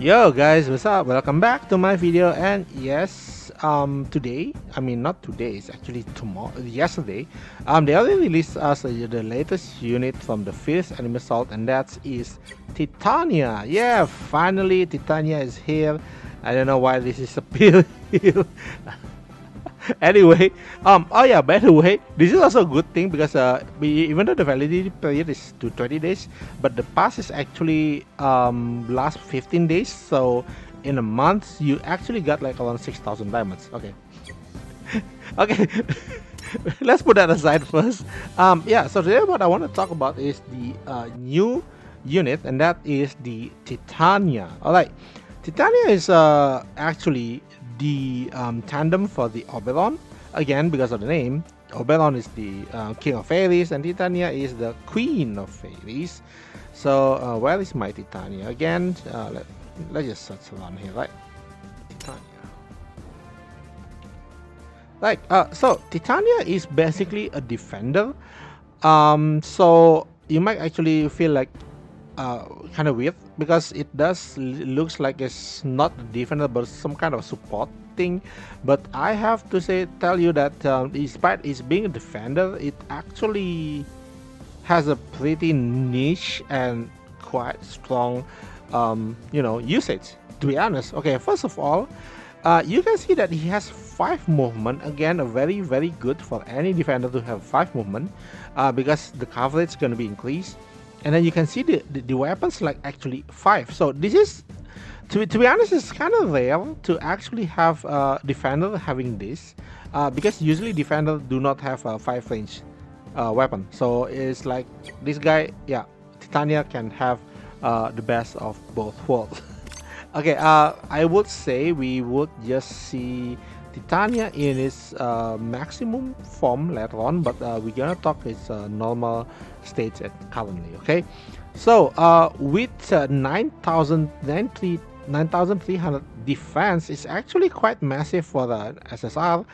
Yo guys, what's up? Welcome back to my video. And yes, today, I mean not today, it's actually tomorrow, yesterday, they already released us the latest unit from the fifth anime assault, and that is Titania. Yeah, finally Titania is here. I don't know why this is appearing here. Anyway, oh yeah, by the way, this is also a good thing because even though the validity period is to 20 days, but the pass is actually last 15 days. So in a month, you actually got like around 6,000 diamonds. Okay, okay. Let's put that aside first. Yeah. So today, what I want to talk about is the new unit, and that is the Titania. All right, Titania is actually the tandem for the Oberon. Again, because of the name, Oberon is the king of fairies, and Titania is the queen of fairies. So, where is my Titania? Again, let's just search around here, right? Titania. Right, so Titania is basically a defender. So you might actually feel like kind of weird because it does looks like it's not a defender but some kind of support thing. But I have to tell you that despite its being a defender, it actually has a pretty niche and quite strong usage, to be honest. Okay, first of all, you can see that he has 5 movement. Again, a very good for any defender to have 5 movement, because the coverage is going to be increased. And then you can see the weapons like actually 5. So this is, to be honest, it's kind of rare to actually have a defender having this, because usually defenders do not have a 5 range weapon. So it's like this guy, yeah, Titania can have the best of both worlds. Okay, I would say we would just see Titania in its maximum form later on, but we're gonna talk its normal stage at currently. Okay, so with 9,300 defense, is actually quite massive for the SSR.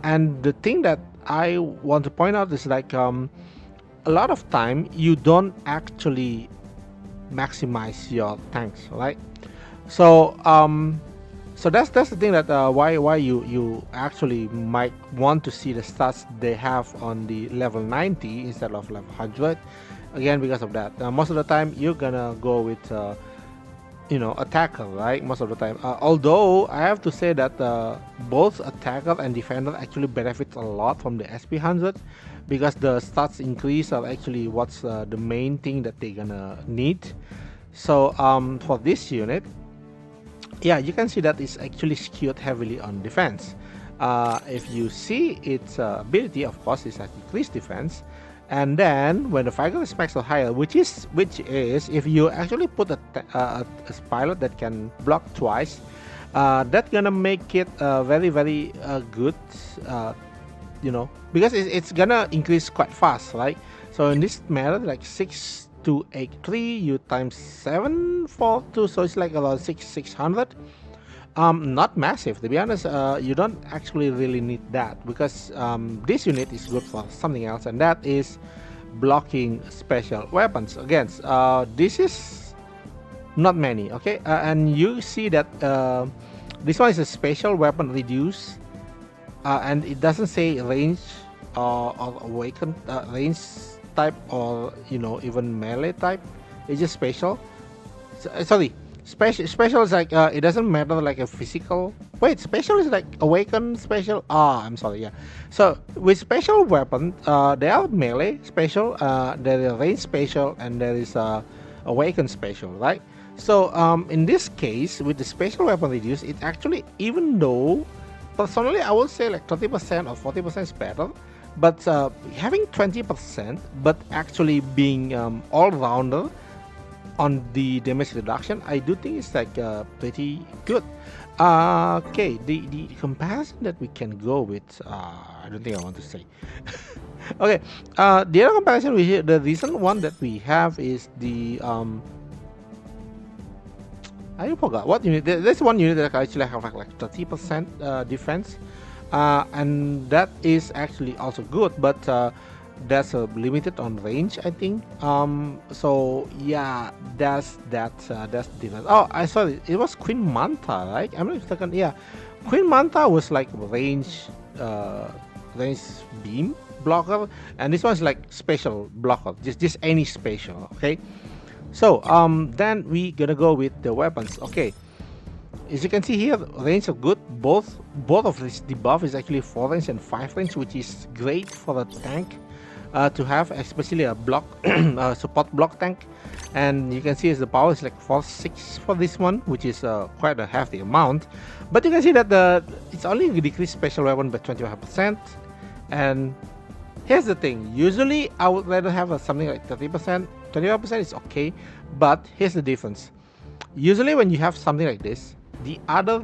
And the thing that I want to point out is like a lot of time you don't actually maximize your tanks, right? So so that's the thing that why you actually might want to see the stats they have on the level 90 instead of level 100. Again, because of that, most of the time you're gonna go with attacker, right? Most of the time, although I have to say that both attacker and defender actually benefit a lot from the SP 100, because the stats increase are actually what's the main thing that they're gonna need. So for this unit, yeah, you can see that it's actually skewed heavily on defense. If you see its ability, of course, it's a decreased defense. And then when the fire specs are higher, which is if you actually put a pilot that can block twice, that's gonna make it very good, because it's gonna increase quite fast, right? So in this matter, like 6283, you times 742, so it's like around 600. Not massive, to be honest. You don't actually really need that, because this unit is good for something else, and that is blocking special weapons against. This is not many, okay? And you see that this one is a special weapon reduce, and it doesn't say range or awaken range type, or even melee type. It's just special. Sorry, special is like it doesn't matter like a physical. Wait, special is like awaken special. I'm sorry, yeah. So with special weapon, there are melee special, there is range special, and there is awaken special, right? So in this case, with the special weapon reduced, it actually, even though personally I would say like 30% or 40% is better, but having 20%, but actually being all-rounder on the damage reduction, I do think it's like pretty good. Okay, the comparison that we can go with, I don't think I want to say. Okay, the other comparison the recent one that we have is the I forgot what unit. There's one unit that actually have like 30% defense, and that is actually also good. But that's limited on range, I think. So yeah, that's different. Oh, I saw it. It was Queen Manta, right? I'm not mistaken. Yeah, Queen Manta was like uh, range beam blocker, and this one's like special blocker, just any special. Okay. So then we gonna go with the weapons. Okay, as you can see here, range are good. Both of this debuff is actually 4 range and 5 range, which is great for a tank to have, especially a block support block tank. And you can see as the power is like 4-6 for this one, which is quite a hefty amount. But you can see that it's only decreased special weapon by 25%. And here's the thing: usually I would rather have something like 30%. 25% is okay, but here's the difference. Usually when you have something like this, the other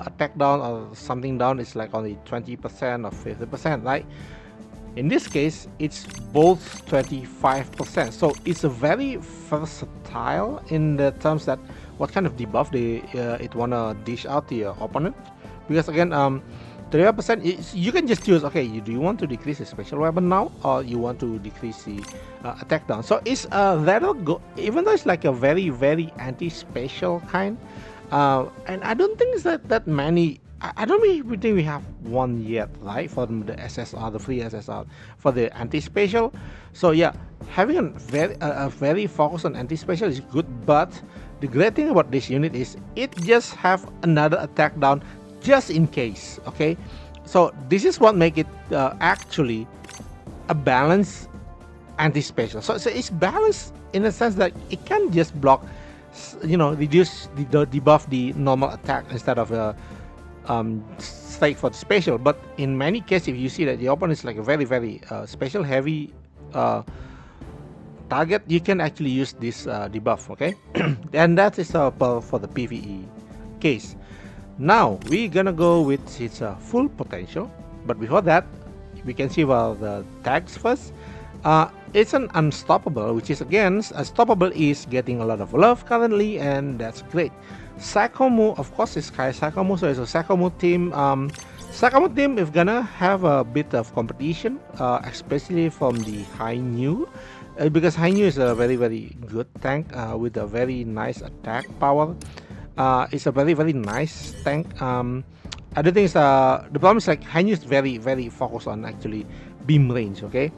attack down or something down is like only 20% or 50%, right? In this case, it's both 25%. So it's a very versatile in the terms that what kind of debuff it wanna dish out to your opponent. Because again, 25% you can just choose. Okay, do you want to decrease the special weapon now, or you want to decrease the attack down? So it's that'll go. Even though it's like a very anti-special kind, and I don't think it's that many. I don't really think we have one yet, right? For the SSR, the free SSR for the anti-special. So yeah, having a very focus on anti-special is good. But the great thing about this unit is it just have another attack down just in case. Okay, so this is what make it actually a balanced anti-special. So it's balanced in the sense that it can just block, reduce the debuff the normal attack instead of stake for the special. But in many cases, if you see that the opponent is like a very special heavy target, you can actually use this debuff. Okay, and that is for the PvE case. Now we're gonna go with its full potential, but before that, we can see the tags first. It's an unstoppable, which is again, unstoppable is getting a lot of love currently, and that's great. Sakomu, of course, is Kai Sakomu, so it's a Sakomu team. Sakomu team is gonna have a bit of competition, especially from the Hainyu, because Hainyu is a very good tank with a very nice attack power. It's a very nice tank. I don't think the problem is like Hainyu is very focused on actually beam range. Okay,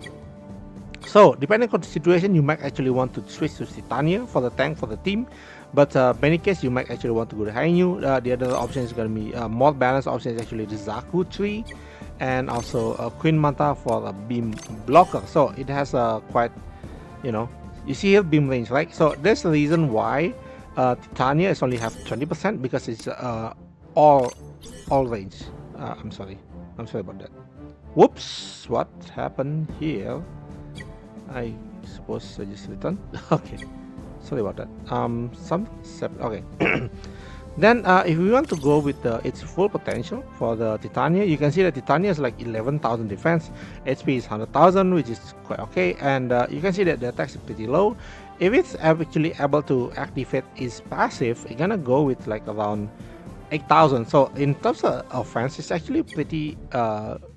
so depending on the situation, you might actually want to switch to Titania for the tank for the team. But many cases you might actually want to go to Hainyu. The other option is going to be more balanced option is actually the Zaku tree, and also Queen Manta for a beam blocker. So it has a quite, you see here beam range, right? So that's the reason why Titania is only have 20%, because it's all range. I'm sorry about that. Whoops, what happened here? I suppose I just returned. Okay. Sorry about that. Okay. Then if we want to go with its full potential for the Titania, you can see that Titania is like 11,000 defense, HP is 100,000, which is quite okay, and you can see that the attack is pretty low. If it's actually able to activate its passive, it's gonna go with like around 8,000. So in terms of offense, it's actually pretty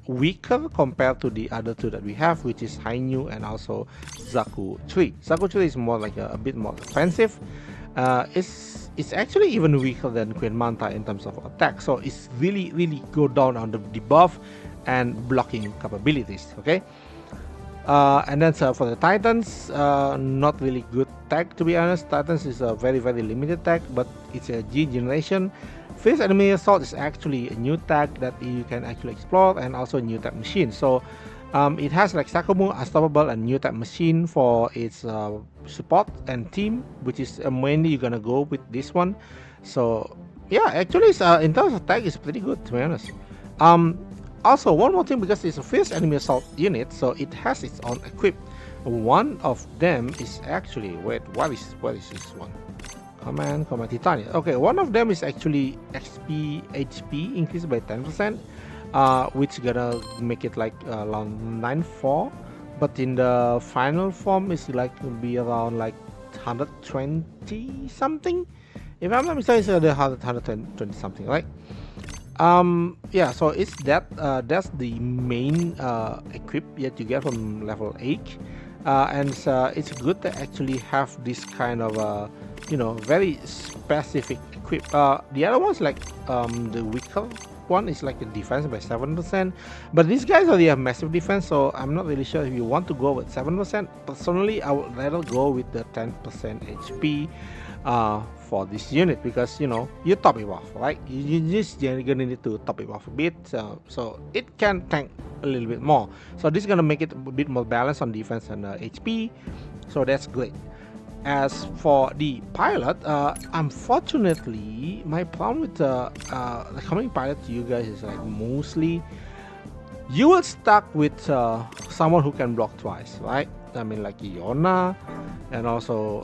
weaker compared to the other two that we have, which is Hainyu and also Zaku tree. Zaku tree is more like a bit more offensive. It's actually even weaker than Queen Manta in terms of attack. So it's really go down on the debuff and blocking capabilities. Okay. And then for the Titans, not really good tag, to be honest. Titans is a very limited tag, but it's a G generation. Fierce Enemy Assault is actually a new tag that you can actually explore, and also a new tag machine. So it has like Sakomu, Unstoppable, and new tag machine for its support and team, which is mainly you're gonna go with this one. So yeah, actually it's, in terms of tag, it's pretty good, to be honest. Also, one more thing, because it's a Fierce Enemy Assault unit, so it has its own equip. One of them is actually, wait, what is this one? Command Titania. Okay, one of them is actually HP increased by 10%, which gonna make it like around 9.4, but in the final form is like be around like 120 something. If I'm not mistaken, it's 120 something, right? Yeah, so it's that's the main equip that you get from level 8, and it's good to actually have this kind of very specific equip. The other one's like the weaker one is like the defense by 7%, but these guys already have massive defense, so I'm not really sure if you want to go with 7%. Personally, I would rather go with the 10% HP for this unit, because you top it off, right? You just gonna need to top it off a bit, so it can tank a little bit more. So this is gonna make it a bit more balanced on defense and HP, so that's great. As for the pilot, unfortunately, my problem with the coming pilot to you guys is like mostly you will stuck with someone who can block twice, right? I mean, like Yona, and also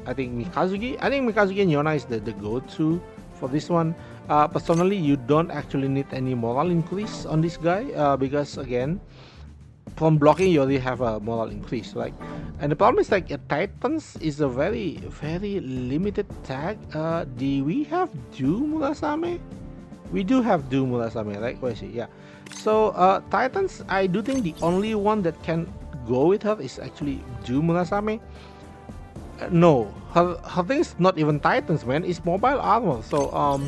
I think Mikazuki. I think Mikazuki and Yona is the go-to for this one. Personally, you don't actually need any moral increase on this guy, because again, from blocking you already have a moral increase, like, and the problem is like Titans is a very limited tag. Do we have Du Murasame? We do have Du Murasame, right? Where is she? Yeah. So Titans, I do think the only one that can go with her is actually Du Murasame. No, her thing is not even Titans, man. It's mobile armor. So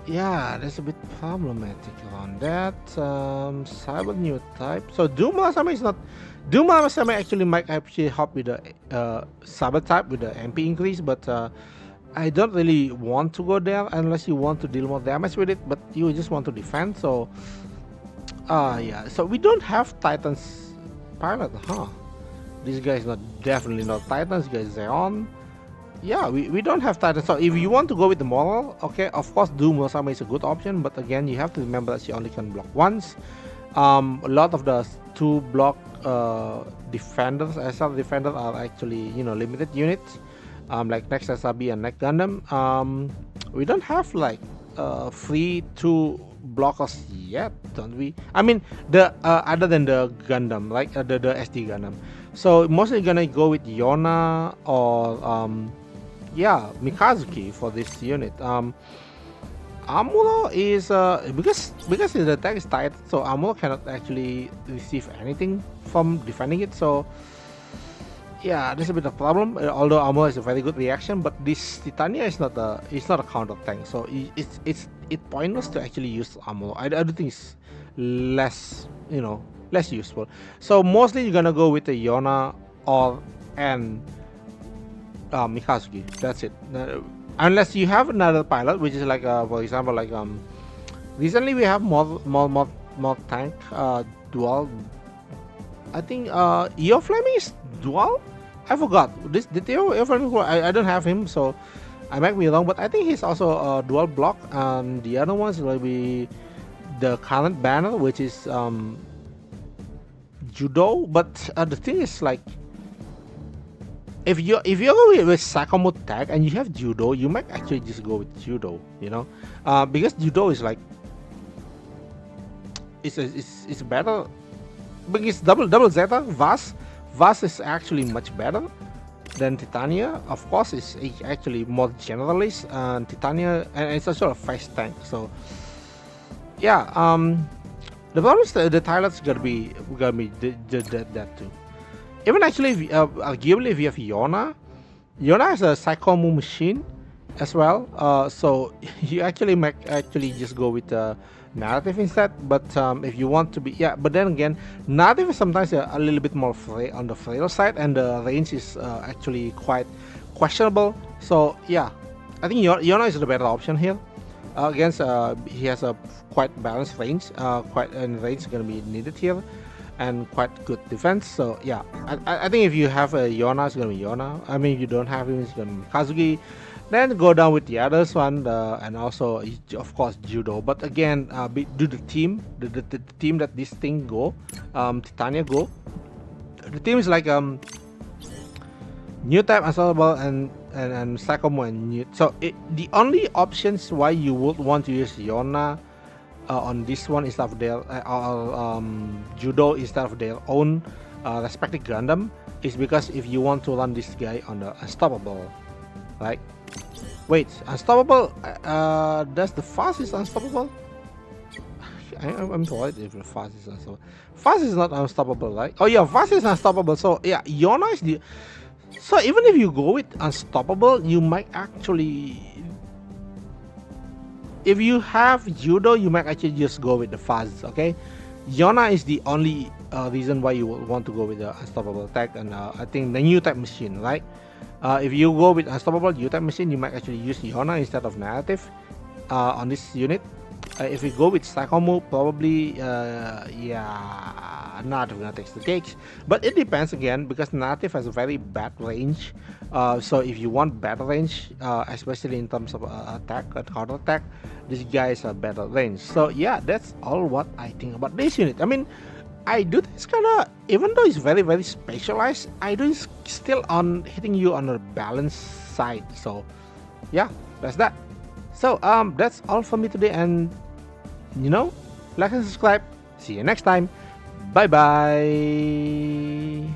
yeah, that's a bit problematic on that. Cyber new type. So Doom Asame is not. Doom Asame actually might actually help with the cyber type with the MP increase, but I don't really want to go there unless you want to deal more damage with it, but you just want to defend. So yeah. So we don't have Titans pilot, huh? This guy is definitely not Titans. This guy is Zeon. Yeah, we don't have Titans. So if you want to go with the moral, okay, of course Doom Osama is a good option, but again you have to remember that she only can block once. A lot of the 2 block defenders, SR defenders, are actually limited units, like Next SRB and Next Gundam. We don't have like free 2 blockers yet, don't we? I mean, the other than the Gundam, like the SD Gundam. So mostly gonna go with Yona or yeah, Mikazuki for this unit. Amuro is because the attack is tight, so Amuro cannot actually receive anything from defending it. So yeah, there's a bit of problem. Although Amuro is a very good reaction, but this Titania is not a counter tank, so it's pointless to actually use Amuro. I do think it's less less useful. So mostly you're gonna go with the Yona or Mikazuki. That's it. Unless you have another pilot, which is like for example, like recently we have more tank dual. I think EO Flaming is dual. I forgot this. The EO Flaming, I don't have him, so I might be wrong, but I think he's also dual block. And the other ones will be the current banner, which is Judo. But the thing is, like, if you're going with Sakamoto tag and you have Judo, you might actually just go with Judo, because Judo is like it's better, because double Zeta. Vas is actually much better than Titania. Of course, it's actually more generalist, and Titania, and it's also a fast tank. So yeah, the problem is the Tyler's gonna be that too. Even actually, arguably, if you have Yona has a Psychomu machine as well. So you actually might just go with narrative instead. But if you want to be, but then again, narrative is sometimes a little bit more on the frail side, and the range is actually quite questionable. So yeah, I think Yona is the better option here. Against he has a quite balanced range, and range is going to be needed here, and quite good defense. So yeah, I think if you have a Yona, it's going to be Yona. I mean, if you don't have him, it's going to be Kazuki. Then go down with the others one, and also of course Judo. But again, do the team, the team that this thing go, Titania go. The team is like new type ensemble and Psychomo and new. So the only options why you would want to use Yona on this one instead of their Judo instead of their own respective Gundam is because if you want to run this guy on the unstoppable, right? Wait, unstoppable? Does the fast is unstoppable? I'm worried if the fast is unstoppable. Fast is not unstoppable, right? Oh yeah, fast is unstoppable. So yeah, Yona is the. So even if you go with unstoppable, you might actually, if you have judo, you might actually just go with the fast. Okay, Yona is the only reason why you will want to go with the unstoppable attack, and I think the new type machine, right? If you go with unstoppable new type machine, you might actually use Yona instead of narrative on this unit. If we go with Psycho move, probably yeah, Narrative gonna take the cakes. But it depends again because Narrative has a very bad range. So if you want better range, especially in terms of attack and counter attack, this guy is a better range. So yeah, that's all what I think about this unit. I mean, I do this kind of, even though it's very very specialized, I do this still on hitting you on a balanced side. So yeah, that's that. So that's all for me today, and you know, like and subscribe. See you next time. Bye bye.